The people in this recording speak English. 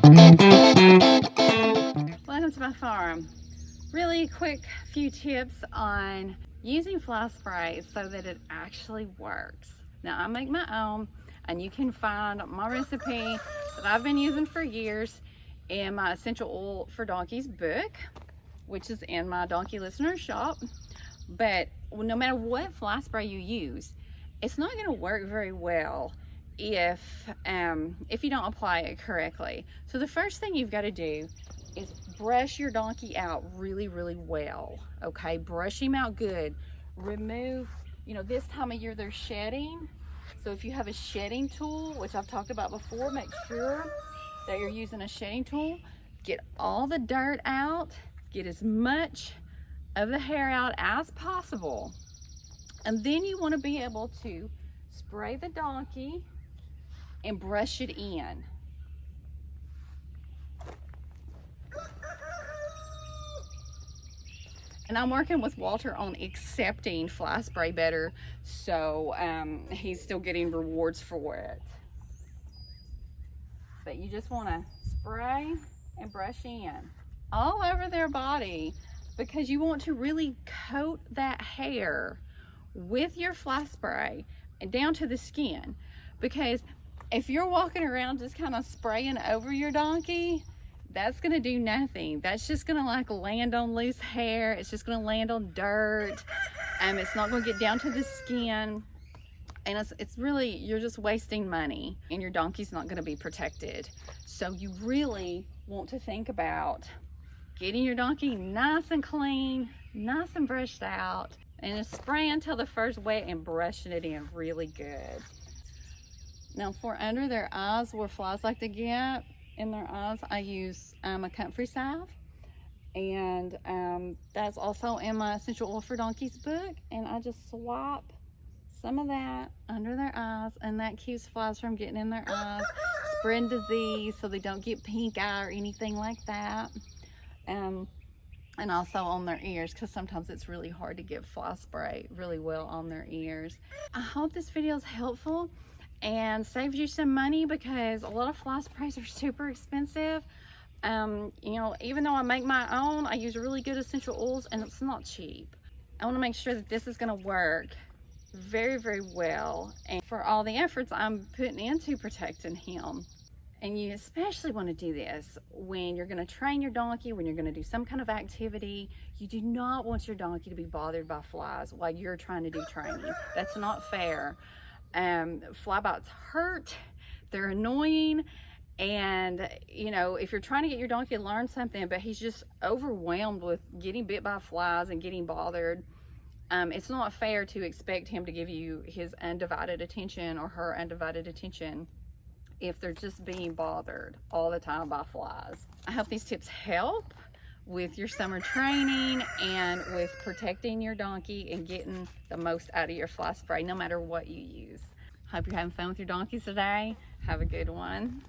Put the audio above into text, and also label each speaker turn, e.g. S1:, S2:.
S1: Welcome to my farm. Really quick few tips on using fly spray so that it actually works. Now I make my own, and you can find my recipe that I've been using for years in my Essential Oil for Donkeys book, which is in my donkey listener shop. But no matter what fly spray you use, it's not going to work very well if you don't apply it correctly. So the first thing you've got to do is brush your donkey out really well. Okay, brush him out good. Remove, this time of year they're shedding, so if you have a shedding tool, which I've talked about before, make sure that you're using a shedding tool. Get all the dirt out, get as much of the hair out as possible, and then you want to be able to spray the donkey and brush it in. And I'm working with Walter on accepting fly spray better, so he's still getting rewards for it. But you just want to spray and brush in all over their body, because you want to really coat that hair with your fly spray and down to the skin. Because if you're walking around just kind of spraying over your donkey, that's gonna do nothing. That's just gonna land on loose hair. It's just gonna land on dirt. It's not gonna get down to the skin. And it's really, you're just wasting money, and your donkey's not gonna be protected. So you really want to think about getting your donkey nice and clean, nice and brushed out, and just spray until the fur's wet and brushing it in really good. Now for under their eyes, where flies like to get in their eyes, I use a comfrey salve, and that's also in my Essential Oil for Donkeys book, and I just swap some of that under their eyes, and that keeps flies from getting in their eyes, spreading disease, so they don't get pink eye or anything like that. And also on their ears, because sometimes it's really hard to get fly spray really well on their ears. I hope this video is helpful and saves you some money, because a lot of fly sprays are super expensive. Even though I make my own, I use really good essential oils, and it's not cheap. I want to make sure that this is going to work very well, and for all the efforts I'm putting into protecting him. And you especially want to do this when you're going to train your donkey, when you're going to do some kind of activity. You do not want your donkey to be bothered by flies while you're trying to do training. That's not fair. Fly bites hurt, they're annoying, and if you're trying to get your donkey to learn something, but he's just overwhelmed with getting bit by flies and getting bothered, it's not fair to expect him to give you his undivided attention or her undivided attention if they're just being bothered all the time by flies. I hope these tips help with your summer training and with protecting your donkey and getting the most out of your fly spray, no matter what you use. Hope you're having fun with your donkeys today. Have a good one.